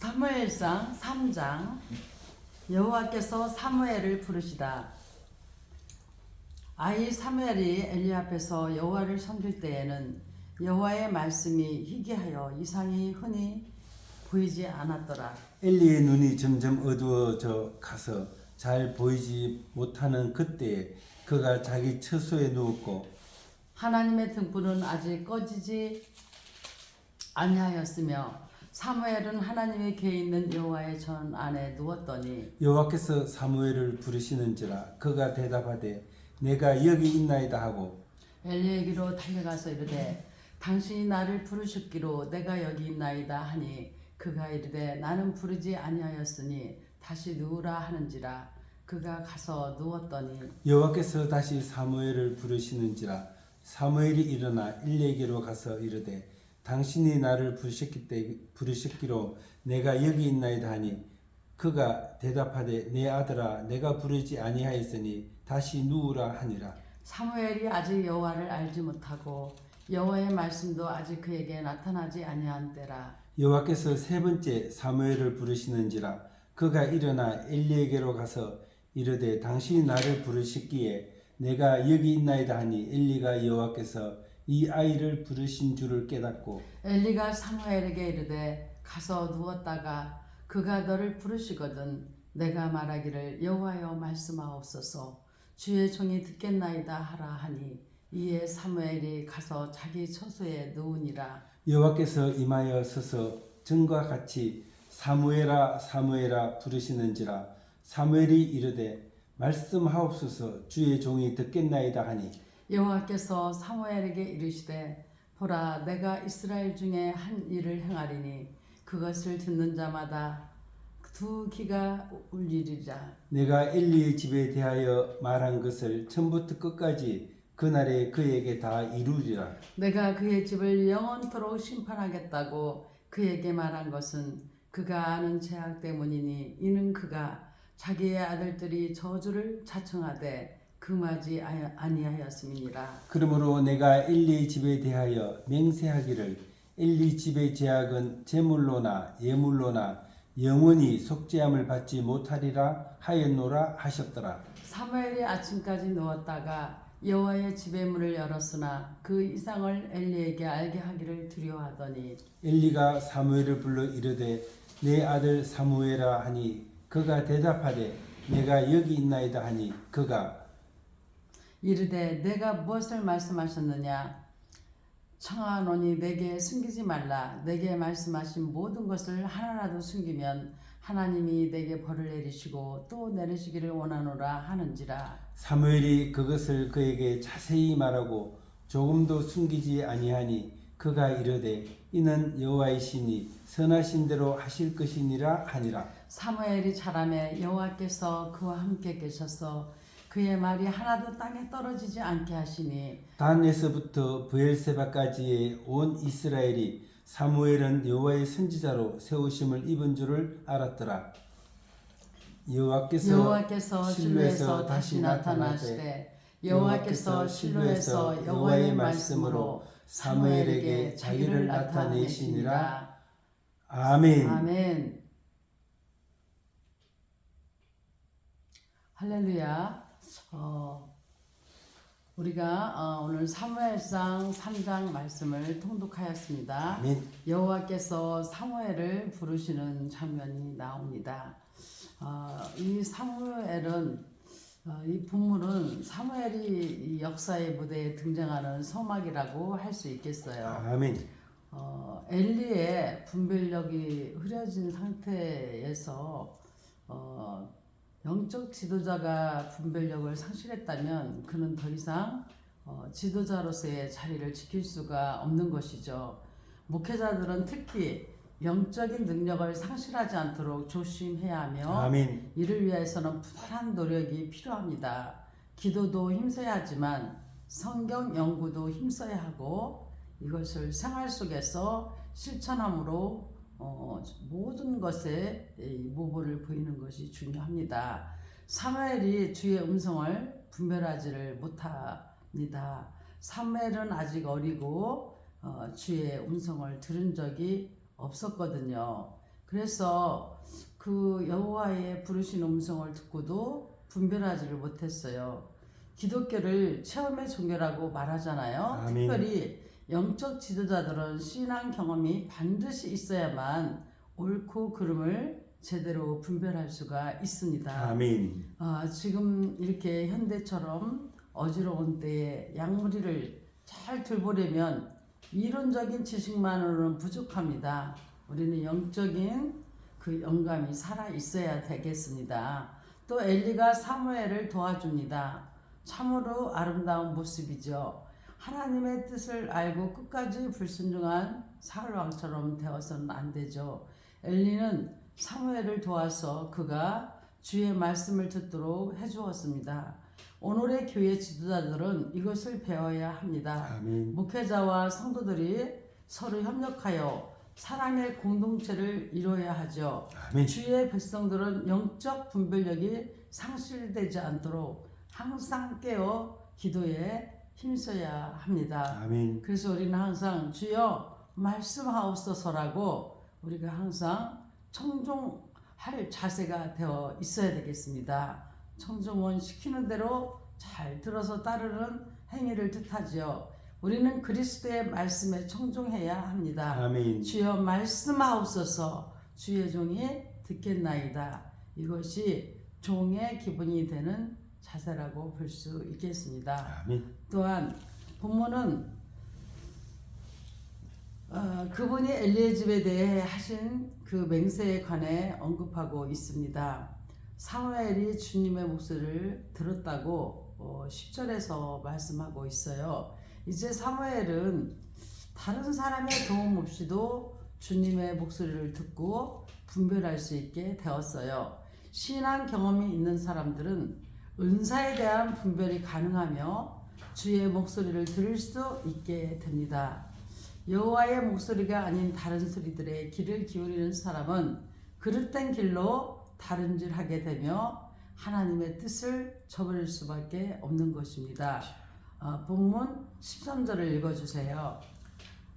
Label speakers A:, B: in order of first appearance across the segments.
A: 사무엘상 3장. 여호와께서 사무엘을 부르시다. 아이 사무엘이 엘리 앞에서 여호와를 섬길 때에는 여호와의 말씀이 희귀하여 이상이 흔히 보이지 않았더라.
B: 엘리의 눈이 점점 어두워져 가서 잘 보이지 못하는 그때에 그가 자기 처소에 누웠고
A: 하나님의 등불은 아직 꺼지지 아니하였으며 사무엘은 하나님의 궤에 있는 여호와의 전 안에 누웠더니
B: 여호와께서 사무엘을 부르시는지라 그가 대답하되 내가 여기 있나이다 하고
A: 엘리에게로 달려가서 이르되 당신이 나를 부르셨기로 내가 여기 있나이다 하니 그가 이르되 나는 부르지 아니하였으니 다시 누우라 하는지라. 그가 가서 누웠더니
B: 여호와께서 다시 사무엘을 부르시는지라 사무엘이 일어나 엘리에게로 가서 이르되 당신이 나를 부르셨기로 내가 여기 있나이다 하니 그가 대답하되 내 아들아 내가 부르지 아니하였으니 다시 누우라 하니라.
A: 사무엘이 아직 여호와를 알지 못하고 여호와의 말씀도 아직 그에게 나타나지 아니한 때라.
B: 여호와께서 세 번째 사무엘을 부르시는지라 그가 일어나 엘리에게로 가서 이르되 당신이 나를 부르셨기에 내가 여기 있나이다 하니 엘리가 여호와께서 이 아이를 부르신 줄을 깨닫고
A: 엘리가 사무엘에게 이르되 가서 누웠다가 그가 너를 부르시거든 내가 말하기를 여호와여 말씀하옵소서 주의 종이 듣겠나이다 하라 하니 이에 사무엘이 가서 자기 처소에 누우니라.
B: 여호와께서 임하여 서서 전과 같이 사무엘아 사무엘아 부르시는지라 사무엘이 이르되 말씀하옵소서 주의 종이 듣겠나이다 하니
A: 여호와께서 사무엘에게 이르시되 보라 내가 이스라엘 중에 한 일을 행하리니 그것을 듣는 자마다 두 귀가 울리리라.
B: 내가 엘리의 집에 대하여 말한 것을 처음부터 끝까지 그날에 그에게 다 이루리라.
A: 내가 그의 집을 영원토록 심판하겠다고 그에게 말한 것은 그가 아는 죄악 때문이니 이는 그가 자기의 아들들이 저주를 자청하되 금하지 아니하였음이니라.
B: 그러므로 내가 엘리의 집에 대하여 맹세하기를 엘리 집의 죄악은 제물로나 예물로나 영원히 속죄함을 받지 못하리라 하였노라 하셨더라.
A: 사무엘이 아침까지 누웠다가 여호와의 집의 문을 열었으나 그 이상을 엘리에게 알게 하기를 두려워하더니
B: 엘리가 사무엘을 불러 이르되 내 아들 사무엘아 하니 그가 대답하되 내가 여기 있나이다 하니 그가
A: 이르되 내가 무엇을 말씀하셨느냐 청하노니 내게 숨기지 말라. 내게 말씀하신 모든 것을 하나라도 숨기면 하나님이 내게 벌을 내리시고 또 내리시기를 원하노라 하는지라.
B: 사무엘이 그것을 그에게 자세히 말하고 조금도 숨기지 아니하니 그가 이르되 이는 여호와이시니 선하신 대로 하실 것이니라 하니라.
A: 사무엘이 자라매 여호와께서 그와 함께 계셔서 그의 말이 하나도 땅에 떨어지지 않게 하시니
B: 단에서부터 브엘세바까지의 온 이스라엘이 사무엘은 여호와의 선지자로 세우심을 입은 줄을 알았더라.
A: 여호와께서 실로에서 다시 나타나시되 여호와께서 실로에서 여호와의 말씀으로 사무엘에게 자기를 나타내시니라.
B: 아멘.
A: 아멘. 할렐루야. 우리가 오늘 사무엘상 3장 말씀을 통독하였습니다.
B: 아멘.
A: 여호와께서 사무엘을 부르시는 장면이 나옵니다. 이 사무엘은 이 본문은 사무엘이 이 역사의 무대에 등장하는 서막이라고 할 수 있겠어요.
B: 아멘.
A: 엘리의 분별력이 흐려진 상태에서 영적 지도자가 분별력을 상실했다면 그는 더 이상 지도자로서의 자리를 지킬 수가 없는 것이죠. 목회자들은 특히 영적인 능력을 상실하지 않도록 조심해야 하며
B: 아멘.
A: 이를 위해서는 부단한 노력이 필요합니다. 기도도 힘써야 하지만 성경 연구도 힘써야 하고 이것을 생활 속에서 실천함으로 모든 것에 모범을 보이는 것이 중요합니다. 사무엘이 주의 음성을 분별하지를 못합니다. 사무엘은 아직 어리고 주의 음성을 들은 적이 없었거든요. 그래서 그 여호와의 부르신 음성을 듣고도 분별하지를 못했어요. 기독교를 체험의 종교라고 말하잖아요.
B: 아멘.
A: 특별히 영적 지도자들은 신앙 경험이 반드시 있어야만 옳고 그름을 제대로 분별할 수가 있습니다.
B: 아멘.
A: 지금 이렇게 현대처럼 어지러운 때에 양무리를 잘 돌보려면 이론적인 지식만으로는 부족합니다. 우리는 영적인 그 영감이 살아 있어야 되겠습니다. 또 엘리가 사무엘을 도와줍니다. 참으로 아름다운 모습이죠. 하나님의 뜻을 알고 끝까지 불순종한 사울 왕처럼 되어서는 안 되죠. 엘리는 사무엘을 도와서 그가 주의 말씀을 듣도록 해주었습니다. 오늘의 교회 지도자들은 이것을 배워야 합니다.
B: 아멘.
A: 목회자와 성도들이 서로 협력하여 사랑의 공동체를 이루어야 하죠.
B: 아멘.
A: 주의 백성들은 영적 분별력이 상실되지 않도록 항상 깨어 기도에 힘써야 합니다.
B: 아멘.
A: 그래서 우리는 항상 주여 말씀하옵소서라고 우리가 항상 청종할 자세가 되어 있어야 되겠습니다. 청종은 시키는 대로 잘 들어서 따르는 행위를 뜻하지요. 우리는 그리스도의 말씀에 청종해야 합니다.
B: 아멘.
A: 주여 말씀하옵소서 주의 종이 듣겠나이다. 이것이 종의 기분이 되는 자세라고 볼 수 있겠습니다.
B: 아멘.
A: 또한 본문은 그분이 엘리의 집에 대해 하신 그 맹세에 관해 언급하고 있습니다. 사무엘이 주님의 목소리를 들었다고 10절에서 말씀하고 있어요. 이제 사무엘은 다른 사람의 도움 없이도 주님의 목소리를 듣고 분별할 수 있게 되었어요. 신앙 경험이 있는 사람들은 은사에 대한 분별이 가능하며 주의 목소리를 들을 수 있게 됩니다. 여호와의 목소리가 아닌 다른 소리들에 귀를 기울이는 사람은 그릇된 길로 다름질하게 되며 하나님의 뜻을 저버릴 수밖에 없는 것입니다. 본문 13절을 읽어주세요.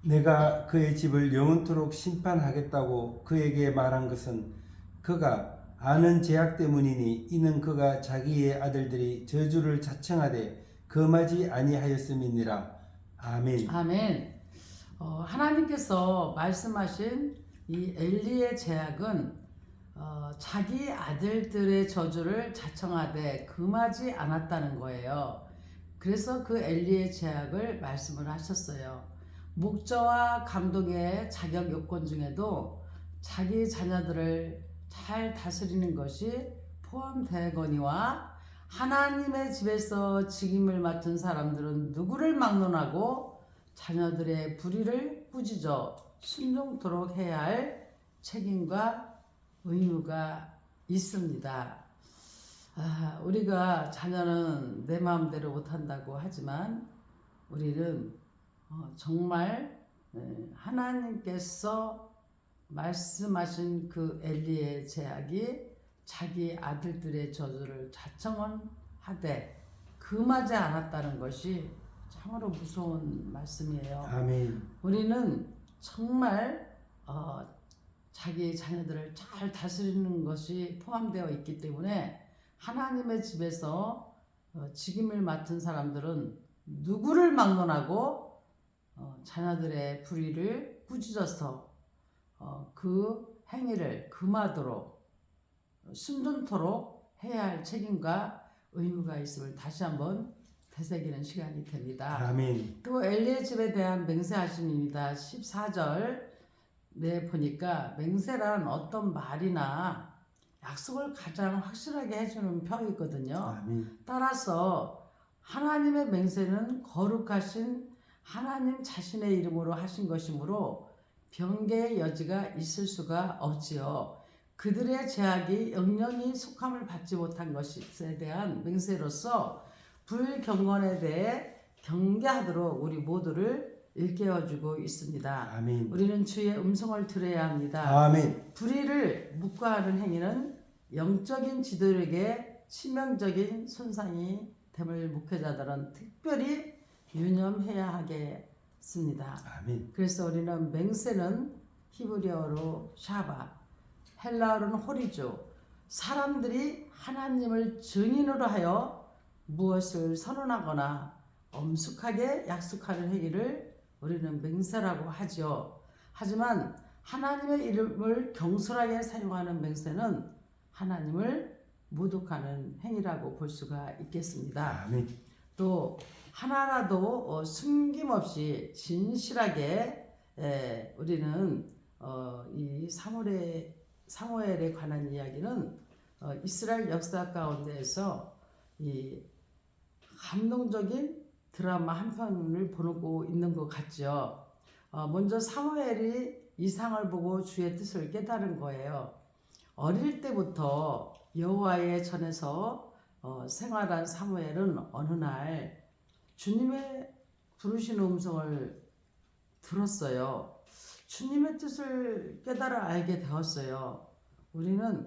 B: 내가 그의 집을 영원토록 심판하겠다고 그에게 말한 것은 그가 아는 죄악 때문이니 이는 그가 자기의 아들들이 저주를 자청하되 금하지 아니하였음이니라. 아멘.
A: 아멘. 하나님께서 말씀하신 이 엘리의 죄악은 자기 아들들의 저주를 자청하되 금하지 않았다는 거예요. 그래서 그 엘리의 죄악을 말씀을 하셨어요. 목자와 감독의 자격 요건 중에도 자기 자녀들을 잘 다스리는 것이 포함되거니와 하나님의 집에서 직임을 맡은 사람들은 누구를 막론하고 자녀들의 불의를 꾸짖어 순종토록 해야 할 책임과 의무가 있습니다. 우리가 자녀는 내 마음대로 못한다고 하지만 우리는 정말 하나님께서 말씀하신 그 엘리의 죄악이 자기 아들들의 저주를 자청은 하되 금하지 않았다는 것이 참으로 무서운 말씀이에요.
B: 아멘.
A: 우리는 정말 자기 자녀들을 잘 다스리는 것이 포함되어 있기 때문에 하나님의 집에서 직임을 맡은 사람들은 누구를 막론하고 자녀들의 불의를 꾸짖어서 그 행위를 금하도록 순종토록 해야 할 책임과 의무가 있음을 다시 한번 되새기는 시간이 됩니다.
B: 아멘.
A: 또 엘리의 집에 대한 맹세하심입니다. 14절 보니까 맹세란 어떤 말이나 약속을 가장 확실하게 해주는 표현이거든요.
B: 아멘.
A: 따라서 하나님의 맹세는 거룩하신 하나님 자신의 이름으로 하신 것이므로 변개의 여지가 있을 수가 없지요. 그들의 죄악이 영영이 속함을 받지 못한 것에 대한 맹세로서 불경건에 대해 경계하도록 우리 모두를 일깨워주고 있습니다.
B: 아멘.
A: 우리는 주의 음성을 들어야 합니다.
B: 아멘.
A: 불의를 묵과하는 행위는 영적인 지도력에 치명적인 손상이 됨을 목회자들은 특별히 유념해야 하겠습니다.
B: 아멘.
A: 그래서 우리는 맹세는 히브리어로 샤바, 헬라어로는 홀이죠. 사람들이 하나님을 증인으로 하여 무엇을 선언하거나 엄숙하게 약속하는 행위를 우리는 맹세라고 하죠. 하지만 하나님의 이름을 경솔하게 사용하는 맹세는 하나님을 모독하는 행위라고 볼 수가 있겠습니다.
B: 아멘.
A: 또 하나라도 숨김없이 진실하게 우리는 이 사무엘에 관한 이야기는 이스라엘 역사 가운데에서 이 감동적인 드라마 한 편을 보고 있는 것 같죠. 먼저 사무엘이 이상을 보고 주의 뜻을 깨달은 거예요. 어릴 때부터 여호와의 전에서 생활한 사무엘은 어느 날 주님의 부르시는 음성을 들었어요. 주님의 뜻을 깨달아 알게 되었어요. 우리는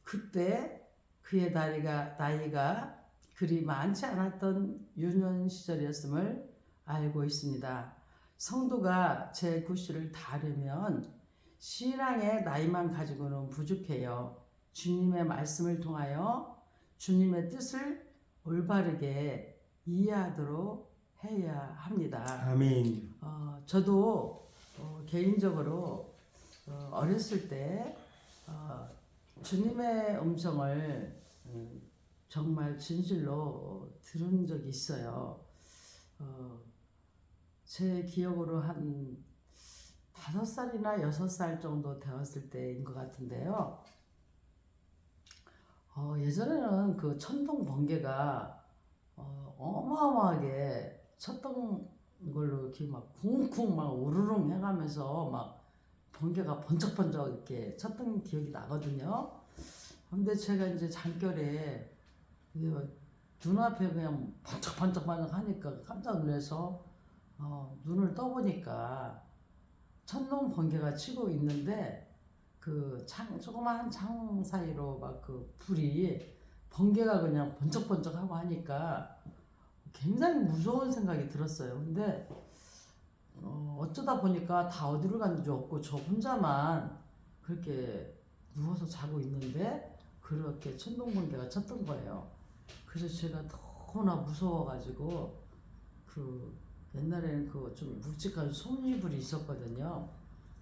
A: 그때 그의 나이가 그리 많지 않았던 유년 시절이었음을 알고 있습니다. 성도가 제9시를 다하려면 신앙의 나이만 가지고는 부족해요. 주님의 말씀을 통하여 주님의 뜻을 올바르게 이해하도록 해야 합니다.
B: 아멘.
A: 저도 개인적으로 어렸을 때 주님의 음성을 정말 진실로 들은 적이 있어요. 제 기억으로 한 5살이나 6살 정도 되었을 때인 것 같은데요. 예전에는 그 천둥 번개가 어마어마하게 쳤던 걸로 이렇게 막 쿵쿵 막 우르릉 해가면서 막 번개가 번쩍번쩍 이렇게 쳤던 기억이 나거든요. 근데 제가 이제 잠결에 눈앞에 그냥 번쩍번쩍 하니까 깜짝 놀라서 눈을 떠보니까 천둥 번개가 치고 있는데 그 조그마한 창 사이로 막 그 불이 번개가 그냥 번쩍번쩍 하고 하니까 굉장히 무서운 생각이 들었어요. 근데 어쩌다 보니까 다 어디로 갔는지 없고 저 혼자만 그렇게 누워서 자고 있는데 그렇게 천둥 번개가 쳤던 거예요. 그래서 제가 너무나 무서워가지고 그 옛날에는 그 좀 묵직한 솜이불이 있었거든요.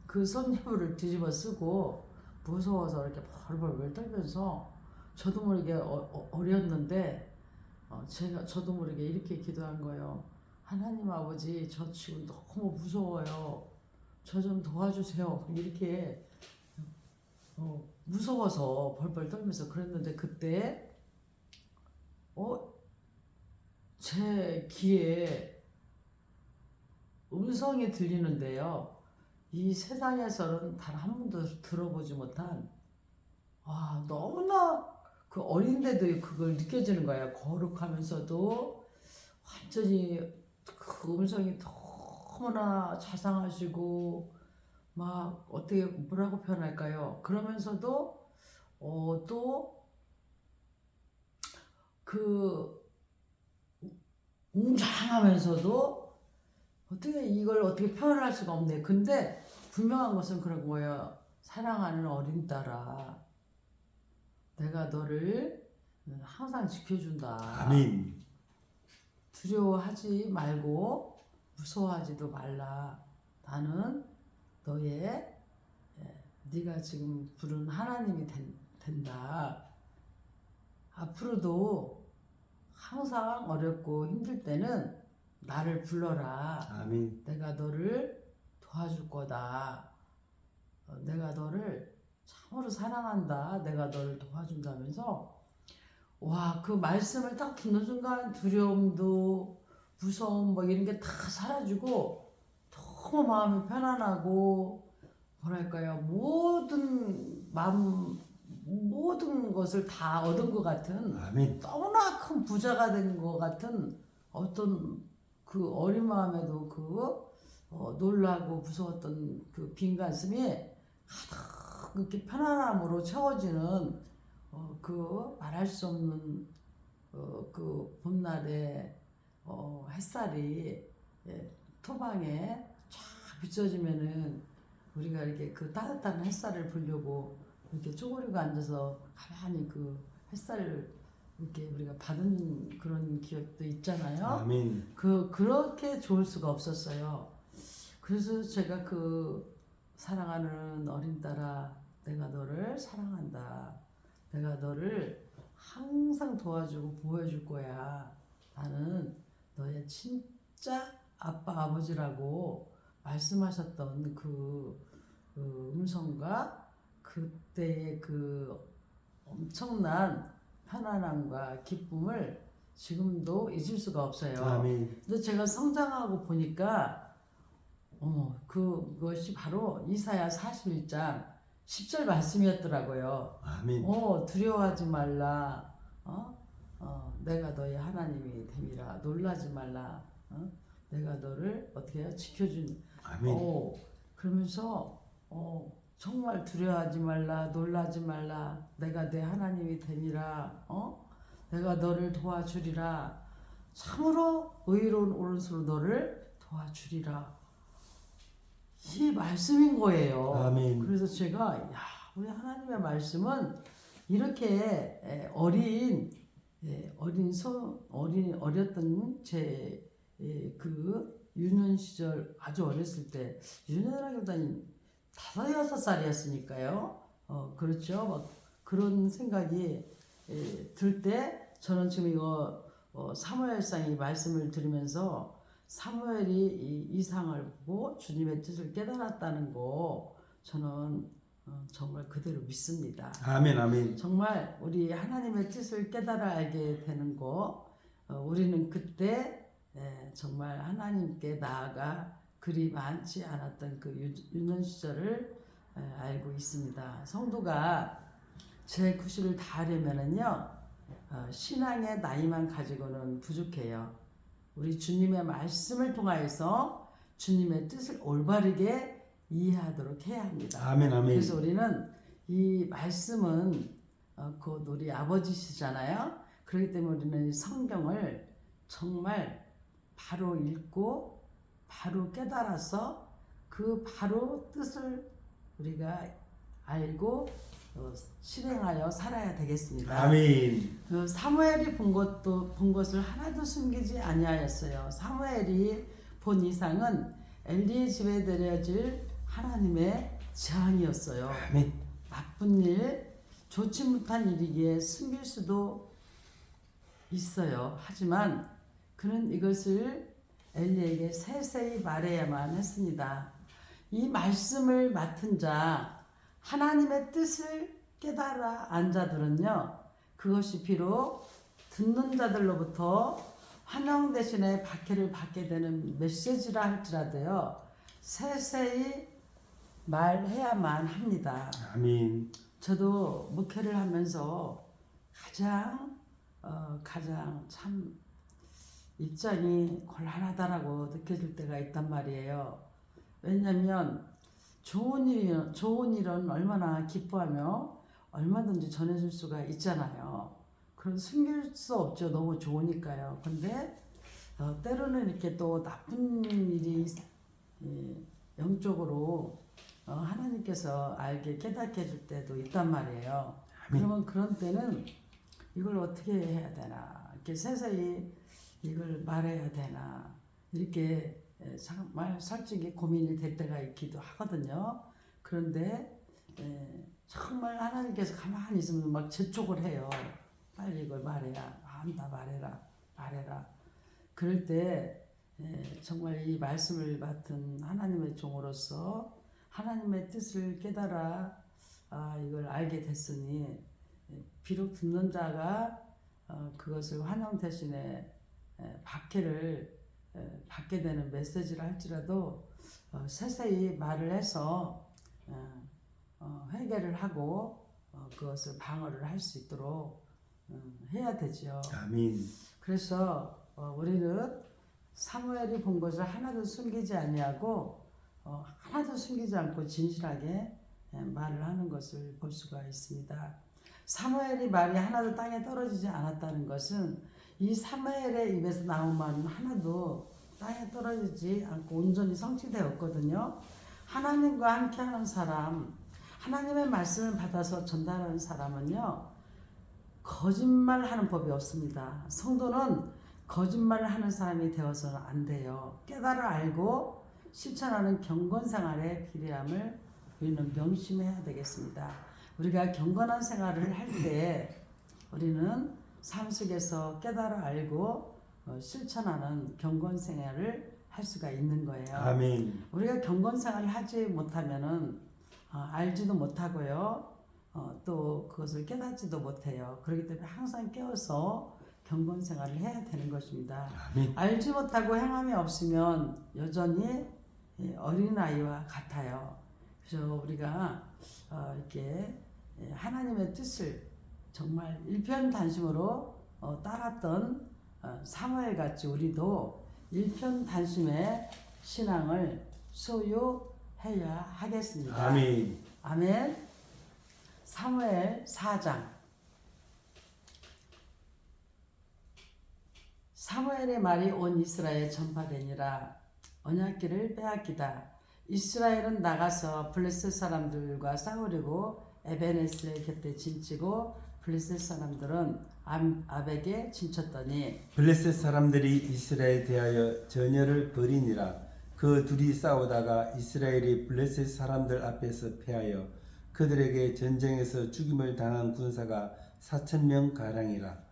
A: 그 솜이불을 뒤집어 쓰고 무서워서 이렇게 벌벌 떨면서 저도 모르게 어렸는데 저도 모르게 이렇게 기도한 거예요. 하나님 아버지, 저 지금 너무 무서워요. 저 좀 도와주세요. 이렇게 무서워서 벌벌 떨면서 그랬는데 그때 제 귀에 음성이 들리는데요. 이 세상에서는 단 한 번도 들어보지 못한 너무나 그 어린데도 그걸 느껴지는 거예요. 거룩하면서도 완전히 그 음성이 너무나 자상하시고 막 어떻게 뭐라고 표현할까요? 그러면서도 또 그 웅장하면서도 어떻게 표현할 수가 없네. 근데 분명한 것은 그런 거예요. 사랑하는 어린 딸아, 내가 너를 항상 지켜준다.
B: 아멘.
A: 두려워하지 말고 무서워하지도 말라. 나는 네가 지금 부른 하나님이 된다. 앞으로도 항상 어렵고 힘들 때는 나를 불러라.
B: 아멘.
A: 내가 너를 도와줄 거다. 내가 너를 참으로 사랑한다. 내가 너를 도와준다면서 그 말씀을 딱 듣는 순간 두려움도 무서움 뭐 이런 게 다 사라지고 너무 마음이 편안하고 뭐랄까요, 모든 것을 다 얻은 것 같은
B: 아멘.
A: 너무나 큰 부자가 된 것 같은 어떤 그 어린 마음에도 놀라고 무서웠던 그 빈 가슴이 가득 이렇게 편안함으로 채워지는 그 말할 수 없는 그 봄날의 햇살이 토방에 쫙 비춰지면은 우리가 이렇게 그 따뜻한 햇살을 보려고 이렇게 쪼그리고 앉아서 가만히 그 햇살을 이렇게 우리가 받은 그런 기억도 있잖아요.
B: 아멘.
A: 그렇게 좋을 수가 없었어요. 그래서 제가 그 사랑하는 어린 딸아, 내가 너를 사랑한다. 내가 너를 항상 도와주고 보호해줄 거야. 나는 너의 진짜 아빠 아버지라고 말씀하셨던 그 음성과 그때의 그 엄청난 편안함과 기쁨을 지금도 잊을 수가 없어요.
B: 아멘.
A: 근데 제가 성장하고 보니까 그것이 바로 이사야 41장 10절 말씀이었더라고요.
B: 아멘.
A: 두려워하지 말라. 내가 너의 하나님이 됨이라. 놀라지 말라. 내가 너를 어떻게 해요? 지켜준.
B: 아멘.
A: 그러면서 정말 두려워하지 말라. 놀라지 말라. 내가 내 하나님이 됨이라. 내가 너를 도와주리라. 참으로 의로운 오른손으로 너를 도와주리라. 이 말씀인 거예요.
B: 아멘.
A: 그래서 제가 우리 하나님의 말씀은 이렇게 어렸던 제 그 유년 시절 아주 어렸을 때 유년이라기보다는 5-6살이었으니까요. 그렇죠. 막 그런 생각이 들 때 저는 지금 이거 사무엘상이 말씀을 들으면서 사무엘이 이 이상을 보고 주님의 뜻을 깨달았다는 거 저는 정말 그대로 믿습니다.
B: 아멘. 아멘.
A: 정말 우리 하나님의 뜻을 깨달아 알게 되는 거 우리는 그때 정말 하나님께 나아가 그리 많지 않았던 그 유년 시절을 알고 있습니다. 성도가 제 구실을 다 하려면은요 신앙의 나이만 가지고는 부족해요. 우리 주님의 말씀을 통하여서 주님의 뜻을 올바르게 이해하도록 해야 합니다.
B: 아멘. 아멘.
A: 그래서 우리는 이 말씀은 곧 우리 아버지시잖아요. 그렇기 때문에 우리는 이 성경을 정말 바로 읽고 바로 깨달아서 그 바로 뜻을 우리가 알고 실행하여 살아야 되겠습니다.
B: 아멘.
A: 사무엘이 본 것을 하나도 숨기지 아니하였어요. 사무엘이 본 이상은 엘리의 집에 내려질 하나님의 재앙이었어요.
B: 아멘.
A: 나쁜 일, 좋지 못한 일이기에 숨길 수도 있어요. 하지만 그는 이것을 엘리에게 세세히 말해야만 했습니다. 이 말씀을 맡은 자, 하나님의 뜻을 깨달아 안 자들은요, 그것이 비록 듣는 자들로부터 환영 대신에 박해를 받게 되는 메시지라 할지라도요, 세세히 말해야만 합니다.
B: 아멘.
A: 저도 목회를 하면서 가장 참 입장이 곤란하다라고 느껴질 때가 있단 말이에요. 왜냐하면 좋은 일은 얼마나 기뻐하며 얼마든지 전해줄 수가 있잖아요. 그럼 숨길 수 없죠. 너무 좋으니까요. 근데 때로는 이렇게 또 나쁜 일이 영적으로 하나님께서 알게 깨닫게 해줄 때도 있단 말이에요. 그러면 그런 때는 이걸 어떻게 해야 되나, 이렇게 세세히 이걸 말해야 되나, 이렇게 정말 솔직히 고민이 될 때가 있기도 하거든요. 그런데 정말 하나님께서 가만히 있으면 막 재촉을 해요. 빨리 이걸 말해야 한다, 말해라. 그럴 때 정말 이 말씀을 맡은 하나님의 종으로서 하나님의 뜻을 깨달아 이걸 알게 됐으니, 비록 듣는 자가 그것을 환영 대신에 박해를 받게 되는 메시지를 할지라도 세세히 말을 해서 회개를 하고 그것을 방어를 할 수 있도록 해야 되죠.
B: 아멘.
A: 그래서 우리는 사무엘이 본 것을 하나도 숨기지 아니하고 하나도 숨기지 않고 진실하게 말을 하는 것을 볼 수가 있습니다. 사무엘이 말이 하나도 땅에 떨어지지 않았다는 것은 이 사무엘의 입에서 나온 말은 하나도 땅에 떨어지지 않고 온전히 성취되었거든요. 하나님과 함께하는 사람, 하나님의 말씀을 받아서 전달하는 사람은요, 거짓말하는 법이 없습니다. 성도는 거짓말을 하는 사람이 되어서는 안 돼요. 깨달아 알고 실천하는 경건 생활의 비례함을 우리는 명심해야 되겠습니다. 우리가 경건한 생활을 할 때 우리는 삶 속에서 깨달아 알고 실천하는 경건 생활을 할 수가 있는 거예요.
B: 아멘.
A: 우리가 경건 생활을 하지 못하면은 알지도 못하고요. 또 그것을 깨닫지도 못해요. 그렇기 때문에 항상 깨어서 경건 생활을 해야 되는 것입니다.
B: 아멘.
A: 알지 못하고 행함이 없으면 여전히 어린아이와 같아요. 그래서 우리가 이렇게 하나님의 뜻을 정말 일편단심으로 따랐던 사무엘 같이 우리도 일편단심의 신앙을 소유해야 하겠습니다.
B: 아멘.
A: 아멘. 사무엘 4장. 사무엘의 말이 온 이스라엘에 전파되니라. 언약궤를 빼앗기다. 이스라엘은 나가서 블레셋 사람들과 싸우려고 에베네스의 곁에 진치고 블레셋 사람들은 압에게 진쳤더니
B: 블레셋 사람들이 이스라엘에 대하여 전열을 벌이니라. 그 둘이 싸우다가 이스라엘이 블레셋 사람들 앞에서 패하여 그들에게 전쟁에서 죽임을 당한 군사가 4,000명 가량이라.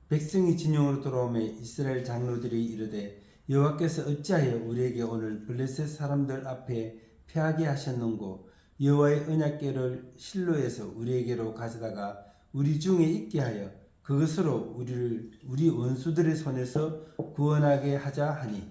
B: 백성이 진영으로 돌아오매 이스라엘 장로들이 이르되 여호와께서 어찌하여 우리에게 오늘 블레셋 사람들 앞에 패하게 하셨는고 여호와의 언약궤를 실로에서 우리에게로 가져다가 우리 중에 있게 하여 그것으로 우리 원수들의 손에서 구원하게 하자 하니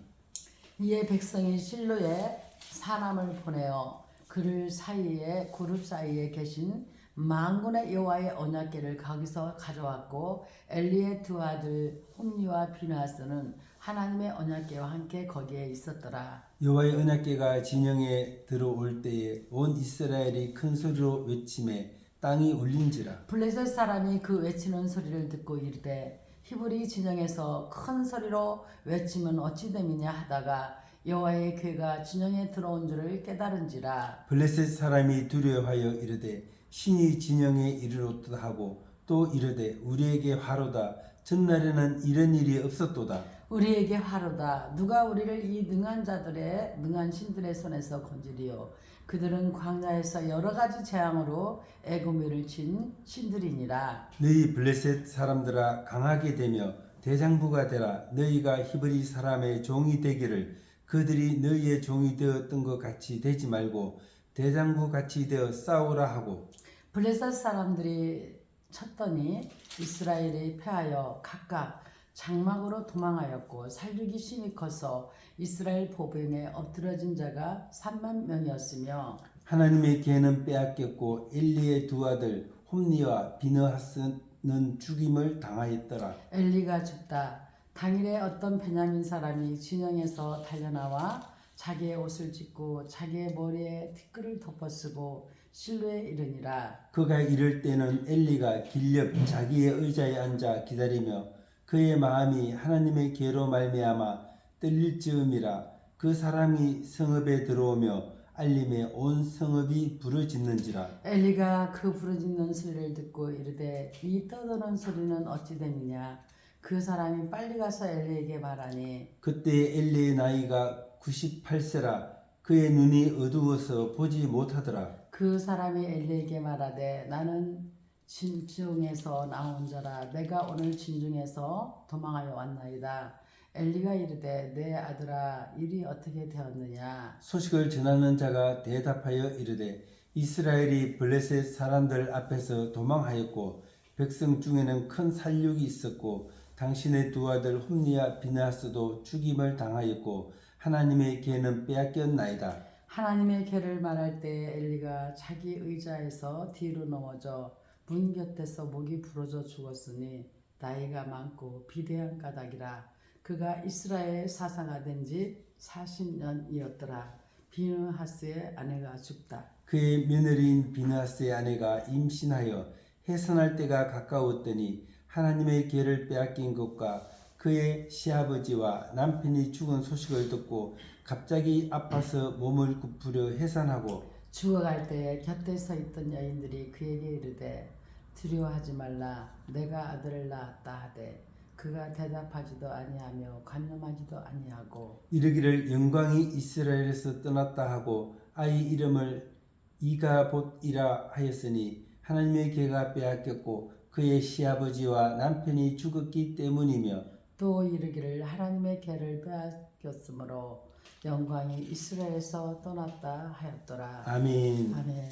A: 이에 백성이 실로에 사람을 보내어 그룹 사이에 계신 만군의 여호와의 언약궤를 거기서 가져왔고 엘리의 두 아들 홈니와 비나스는 하나님의 언약궤와 함께 거기에 있었더라.
B: 여호와의 언약궤가 진영에 들어올 때에 온 이스라엘이 큰 소리로 외치매 땅이 울린지라.
A: 블레셋 사람이 그 외치는 소리를 듣고 이르되 히브리 진영에서 큰 소리로 외치면 어찌 됨이냐 하다가 여호와의 궤가 진영에 들어온 줄을 깨달은지라.
B: 블레셋 사람이 두려워하여 이르되 신이 진영에 이르렀다 하고 또 이르되 우리에게 화로다. 전날에는 이런 일이 없었도다.
A: 우리에게 화로다. 누가 우리를 이 능한 신들의 손에서 건지리요. 그들은 광야에서 여러 가지 재앙으로 애굽인을 친 신들이니라.
B: 너희 블레셋 사람들아 강하게 되며 대장부가 되라. 너희가 히브리 사람의 종이 되기를 그들이 너희의 종이 되었던 것 같이 되지 말고 대장부 같이 되어 싸우라 하고
A: 블레셋 사람들이 쳤더니 이스라엘이 패하여 각각 장막으로 도망하였고 살육이 심히 커서 이스라엘 보병에 엎드러진 자가 3만 명이었으며
B: 하나님의 궤는 빼앗겼고 엘리의 두 아들 홈니와 비느하스는 죽임을 당하였더라.
A: 엘리가 죽다. 당일에 어떤 베냐민 사람이 진영에서 달려나와 자기의 옷을 찢고 자기의 머리에 티끌을 덮어쓰고 실로에 이르니라.
B: 그가 이럴 때는 엘리가 길옆 자기의 의자에 앉아 기다리며 그의 마음이 하나님의 궤로 말미암아 떨릴 즈음이라. 그 사람이 성읍에 들어오며 알림에 온 성읍이 부르짖는지라.
A: 엘리가 그 부르짖는 소리를 듣고 이르되 이 떠드는 소리는 어찌 됨이냐. 그 사람이 빨리 가서 엘리에게 말하니
B: 그때 엘리의 나이가 98세라. 그의 눈이 어두워서 보지 못하더라.
A: 그 사람이 엘리에게 말하되 나는 진중에서 나온 자라. 내가 오늘 진중에서 도망하여 왔나이다. 엘리가 이르되 내 아들아 일이 어떻게 되었느냐.
B: 소식을 전하는 자가 대답하여 이르되 이스라엘이 블레셋 사람들 앞에서 도망하였고 백성 중에는 큰 살육이 있었고 당신의 두 아들 홈니와 비느하스도 죽임을 당하였고 하나님의 궤는 빼앗겼나이다.
A: 하나님의 궤를 말할 때 엘리가 자기 의자에서 뒤로 넘어져 문 곁에서 목이 부러져 죽었으니 나이가 많고 비대한 까닭이라. 그가 이스라엘 사사가 된 지 40년이었더라. 비느하스의 아내가 죽다.
B: 그의 며느리인 비느하스의 아내가 임신하여 해산할 때가 가까웠더니 하나님의 궤를 빼앗긴 것과 그의 시아버지와 남편이 죽은 소식을 듣고 갑자기 아파서 몸을 굽으려 해산하고
A: 죽어갈 때에 곁에 서 있던 여인들이 그에게 이르되 두려워하지 말라 내가 아들을 낳았다 하되 그가 대답하지도 아니하며 관념하지도 아니하고
B: 이르기를 영광이 이스라엘에서 떠났다 하고 아이 이름을 이가봇이라 하였으니 하나님의 개가 빼앗겼고 그의 시아버지와 남편이 죽었기 때문이며
A: 또 이르기를 하나님의 개를 빼앗겼으므로 영광이 이스라엘에서 떠났다 하였더라.
B: 아멘.
A: 아멘.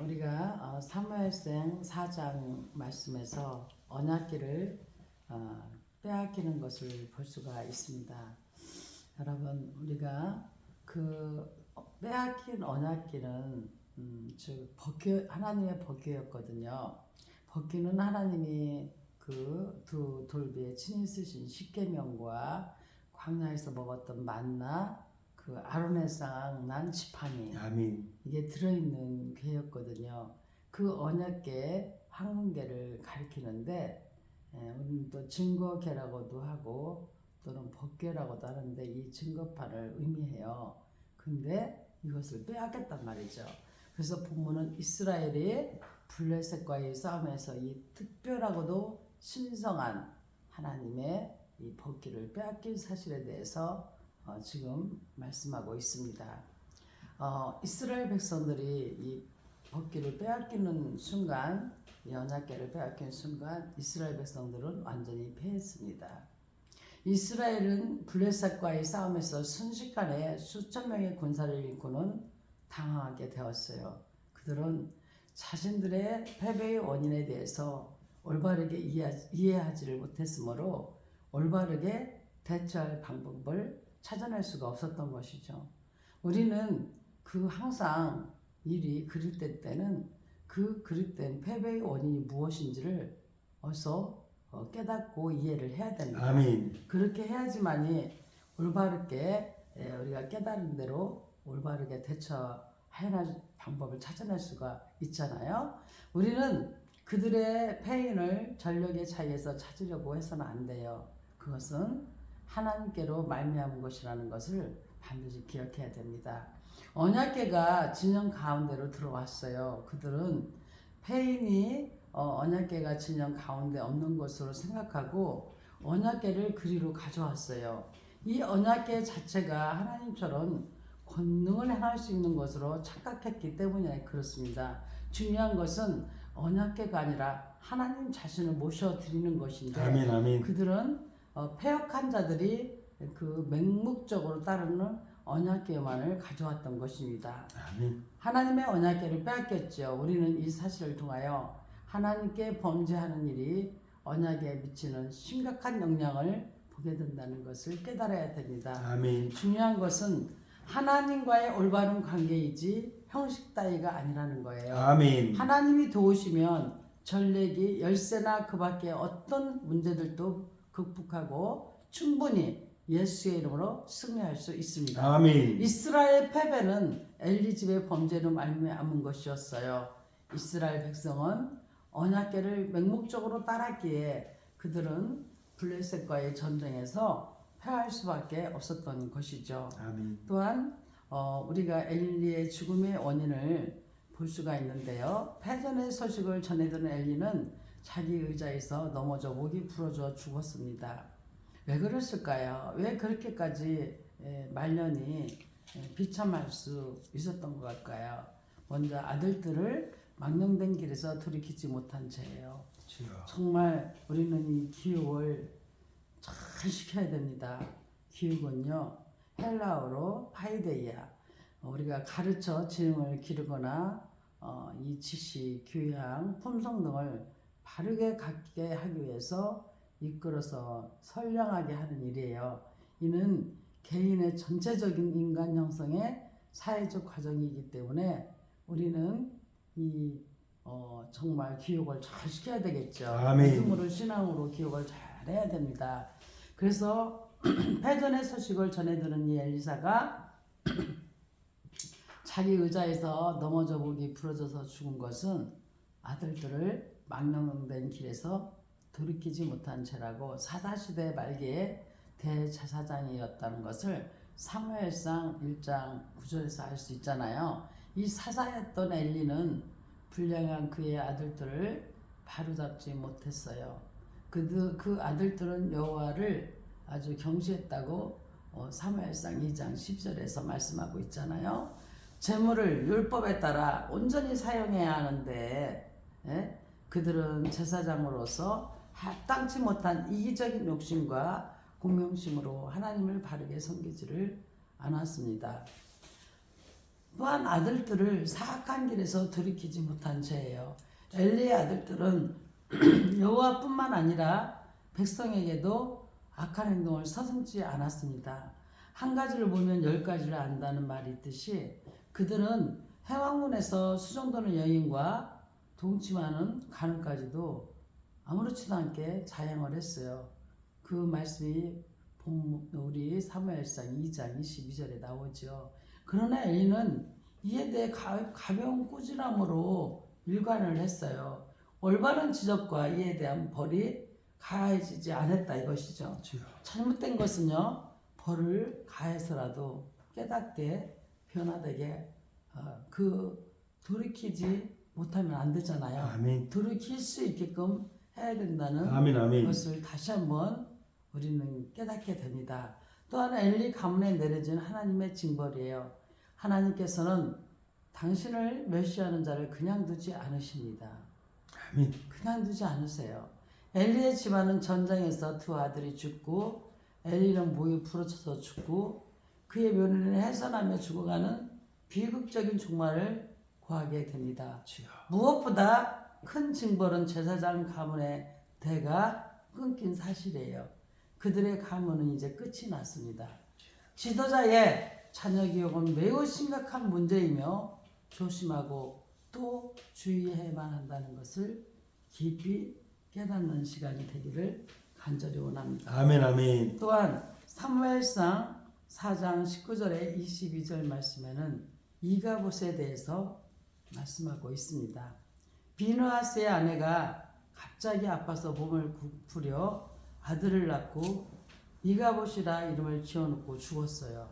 A: 우리가 사무엘상 4장 말씀에서 언약궤를 빼앗기는 것을 볼 수가 있습니다. 여러분 우리가 그 빼앗긴 언약궤는 즉 하나님의 법궤였거든요. 법궤는 하나님이 그 두 돌비에 친히 쓰신 십계명과 광야에서 먹었던 만나 그 아론의 쌍 난 지팡이
B: 아멘.
A: 이게 들어있는 궤였거든요. 그 언약궤 황금궤를 가리키는데 우리는 또 증거궤라고도 하고 또는 법궤라고도 하는데 이 증거판을 의미해요. 근데 이것을 빼앗겼단 말이죠. 그래서 본문은 이스라엘이 블레셋과의 싸움에서 이 특별하고도 신성한 하나님의 이 법궤를 빼앗긴 사실에 대해서 지금 말씀하고 있습니다. 이스라엘 백성들이 이 법궤를 빼앗기는 순간, 이 언약궤를 빼앗기는 순간 이스라엘 백성들은 완전히 패했습니다. 이스라엘은 블레셋과의 싸움에서 순식간에 수천 명의 군사를 잃고는 당황하게 되었어요. 그들은 자신들의 패배의 원인에 대해서 올바르게 이해하지를 못했으므로 올바르게 대처할 방법을 찾아낼 수가 없었던 것이죠. 우리는 항상 일이 그릇될 때는 그 그릇된 패배의 원인이 무엇인지를 어서 깨닫고 이해를 해야 됩니다.
B: 아멘.
A: 그렇게 해야지만이 올바르게 우리가 깨달은 대로 올바르게 대처할 방법을 찾아낼 수가 있잖아요. 우리는 그들의 패인을 전력의 차이에서 찾으려고 해서는 안 돼요. 그것은 하나님께로 말미암은 것이라는 것을 반드시 기억해야 됩니다. 언약궤가 진영 가운데로 들어왔어요. 그들은 패인이 언약궤가 진영 가운데 없는 것으로 생각하고 언약궤를 그리로 가져왔어요. 이 언약궤 자체가 하나님처럼 권능을 행할 수 있는 것으로 착각했기 때문에 그렇습니다. 중요한 것은 언약궤가 아니라 하나님 자신을 모셔드리는 것인데
B: 아멘. 아멘.
A: 그들은 패역한 자들이 그 맹목적으로 따르는 언약궤만을 가져왔던 것입니다.
B: 아멘.
A: 하나님의 언약궤를 빼앗겼죠. 우리는 이 사실을 통하여 하나님께 범죄하는 일이 언약에 미치는 심각한 영향을 보게 된다는 것을 깨달아야 됩니다.
B: 아멘.
A: 중요한 것은 하나님과의 올바른 관계이지 형식 따위가 아니라는 거예요.
B: 아멘.
A: 하나님이 도우시면 전례기 열쇠나 그 밖에 어떤 문제들도 극복하고 충분히 예수의 이름으로 승리할 수 있습니다.
B: 아멘.
A: 이스라엘 패배는 엘리 집의 범죄로 말미암은 것이었어요. 이스라엘 백성은 언약궤를 맹목적으로 따랐기에 그들은 블레셋과의 전쟁에서 패할 수밖에 없었던 것이죠.
B: 아멘.
A: 또한 우리가 엘리의 죽음의 원인을 볼 수가 있는데요. 패전의 소식을 전해들은 엘리는 자기 의자에서 넘어져 목이 부러져 죽었습니다. 왜 그랬을까요? 왜 그렇게까지 말년이 비참할 수 있었던 것 같을까요? 먼저 아들들을 망령된 길에서 돌이키지 못한 죄예요.
B: 주여.
A: 정말 우리는 이 기억을 잘 시켜야 됩니다. 기억은요 헬라어로 파이데이아, 우리가 가르쳐 지능을 기르거나 이 지식, 교양, 품성 등을 바르게 갖게 하기 위해서 이끌어서 선량하게 하는 일이에요. 이는 개인의 전체적인 인간 형성의 사회적 과정이기 때문에 우리는 이 정말 기억을 잘 시켜야 되겠죠.
B: 아멘.
A: 믿음으로 신앙으로 기억을 잘 해야 됩니다. 그래서 패전의 소식을 전해들은 이 엘리사가 자기 의자에서 넘어져 목이 부러져서 죽은 것은 아들들을 망령된 길에서 돌이키지 못한 죄라고 사사시대 말기에 대제사장이었다는 것을 사무엘상 1장 9절에서 알 수 있잖아요. 이 사사였던 엘리는 불량한 그의 아들들을 바로잡지 못했어요. 그 아들들은 여호와를 아주 경시했다고 사무엘상 2장 10절에서 말씀하고 있잖아요. 재물을 율법에 따라 온전히 사용해야 하는데 그들은 제사장으로서 합당치 못한 이기적인 욕심과 공명심으로 하나님을 바르게 섬기지를 않았습니다. 또한 아들들을 사악한 길에서 돌이키지 못한 죄예요. 엘리의 아들들은 여호와뿐만 아니라 백성에게도 악한 행동을 서슴지 않았습니다. 한 가지를 보면 10가지를 안다는 말이 있듯이 그들은 해왕문에서 수정도는 여인과 동침하는 간음까지도 아무렇지도 않게 자행을 했어요. 그 말씀이 우리 사무엘상 2장 22절에 나오죠. 그러나 엘리는 이에 대해 가벼운 꾸지람으로 일관을 했어요. 올바른 지적과 이에 대한 벌이 가해지지 않았다 이것이죠. 잘못된 것은요, 벌을 가해서라도 깨닫게 변화되게 돌이키지 못하면 안 되잖아요.
B: 아멘.
A: 돌이킬 수 있게끔 해야 된다는
B: 아멘.
A: 것을 다시 한번 우리는 깨닫게 됩니다. 또한 엘리 가문에 내려진 하나님의 징벌이에요. 하나님께서는 당신을 멸시하는 자를 그냥 두지 않으십니다.
B: 아멘.
A: 그냥 두지 않으세요. 엘리의 집안은 전장에서 두 아들이 죽고 엘리는 목이 부러져서 죽고 그의 며느리는 해산하며 죽어가는 비극적인 종말을 구하게 됩니다. 무엇보다 큰 징벌은 제사장 가문의 대가 끊긴 사실이에요. 그들의 가문은 이제 끝이 났습니다. 지도자의 자녀 기억은 매우 심각한 문제이며 조심하고 또 주의해야만 한다는 것을 깊이 깨닫는 시간이 되기를 간절히 원합니다.
B: 아멘.
A: 또한 사무엘상 4장 19절에 22절 말씀에는 이가봇에 대해서 말씀하고 있습니다. 비느하스의 아내가 갑자기 아파서 몸을 부려 아들을 낳고 이가봇이라 이름을 지어놓고 죽었어요.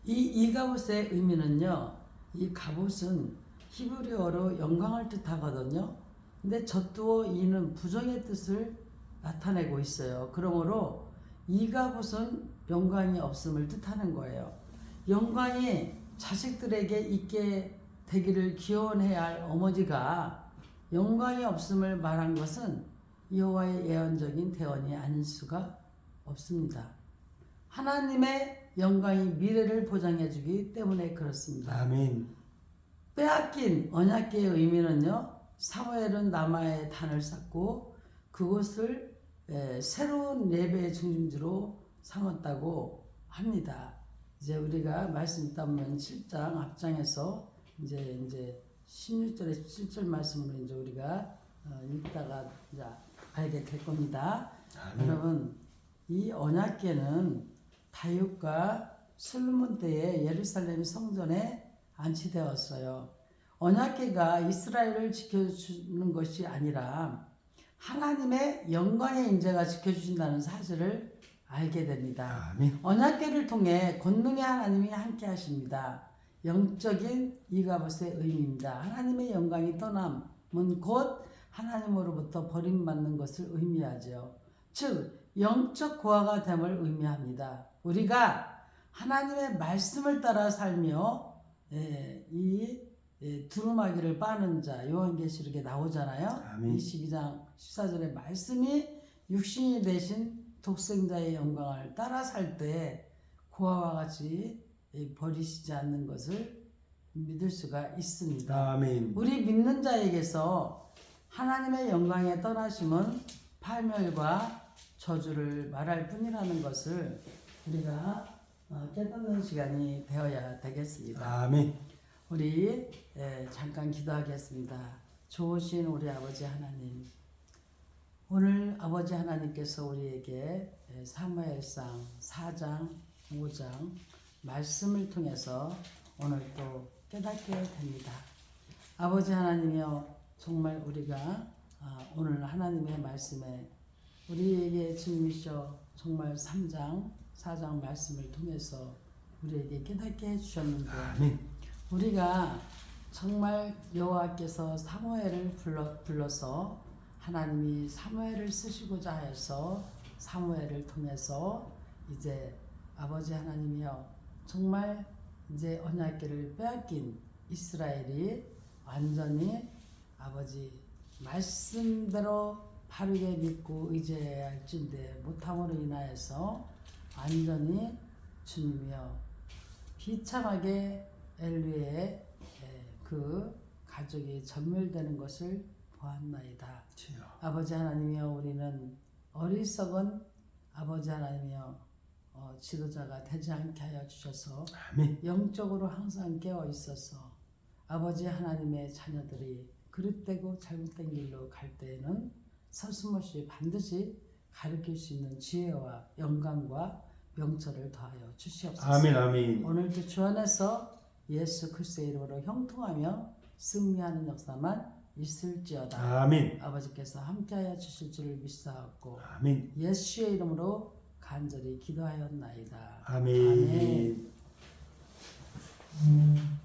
A: 이 이가봇의 의미는요, 이 가봇은 히브리어로 영광을 뜻하거든요. 근데 젖두어 이는 부정의 뜻을 나타내고 있어요. 그러므로 이가봇은 영광이 없음을 뜻하는 거예요. 영광이 자식들에게 있게 되기를 기원해야 할 어머니가 영광이 없음을 말한 것은 여호와의 예언적인 대언이 아닐 수가 없습니다. 하나님의 영광이 미래를 보장해 주기 때문에 그렇습니다.
B: 아멘.
A: 빼앗긴 언약궤의 의미는요, 사무엘은 남아의 단을 쌓고 그곳을 새로운 예배의 중심지로 삼았다고 합니다. 이제 우리가 말씀 있다 보면 7장 앞장에서 이제 16절에 17절 말씀으로 이제 우리가 읽다가 이제 알게 될 겁니다. 여러분, 이 언약궤는 다윗과 솔로몬 때에 예루살렘 성전에 안치되었어요. 언약궤가 이스라엘을 지켜주는 것이 아니라 하나님의 영광의 임재가 지켜주신다는 사실을 알게 됩니다.
B: 아멘.
A: 언약궤를 통해 권능의 하나님이 함께 하십니다. 영적인 이가봇의 의미입니다. 하나님의 영광이 떠남은 곧 하나님으로부터 버림받는 것을 의미하죠. 즉 영적 고아가 됨을 의미합니다. 우리가 하나님의 말씀을 따라 살며 이 두루마기를 빠는 자 요한계시록에 나오잖아요.
B: 아멘.
A: 22장 14절의 말씀이 육신이 되신 독생자의 영광을 따라 살 때 고아와 같이 버리시지 않는 것을 믿을 수가 있습니다.
B: 아멘.
A: 우리 믿는 자에게서 하나님의 영광에 떠나심은 파멸과 저주를 말할 뿐이라는 것을 우리가 깨닫는 시간이 되어야 되겠습니다.
B: 아멘.
A: 우리 잠깐 기도하겠습니다. 좋으신 우리 아버지 하나님, 오늘 아버지 하나님께서 우리에게 사무엘상 4장 5장 말씀을 통해서 오늘 또 깨닫게 됩니다. 아버지 하나님이여, 정말 우리가 오늘 하나님의 말씀에 우리에게 주님이셔 정말 3장 4장 말씀을 통해서 우리에게 깨닫게 해주셨는데
B: 아멘.
A: 우리가 정말 여호와께서 사무엘을 불러서 하나님이 사무엘을 쓰시고자 해서 사무엘을 통해서 이제 아버지 하나님이여 정말 이제 언약궤를 빼앗긴 이스라엘이 완전히 아버지 말씀대로 바르게 믿고 의지해야 할진데 못함으로 인하여서 완전히 주님이여 비참하게 엘리의 그 가족이 전멸되는 것을 보았나이다.
B: 주여.
A: 아버지 하나님이여 우리는 어리석은 아버지 하나님이여 지도자가 되지 않게 하여 주셔서
B: 아멘.
A: 영적으로 항상 깨어 있어서 아버지 하나님의 자녀들이 그릇되고 잘못된 길로 갈 때에는 서슴없이 반드시 가르칠 수 있는 지혜와 영광과 명철을 더하여 주시옵소서.
B: 아멘. 아멘.
A: 오늘도 주 안에서 예수 그리스도의 이름으로 형통하며 승리하는 역사만 있을지어다.
B: 아멘.
A: 아버지께서 함께하여 주실 줄을 믿사옵고
B: 아멘.
A: 예수의 이름으로 간절히 기도하였나이다.
B: 아멘.
A: 아멘.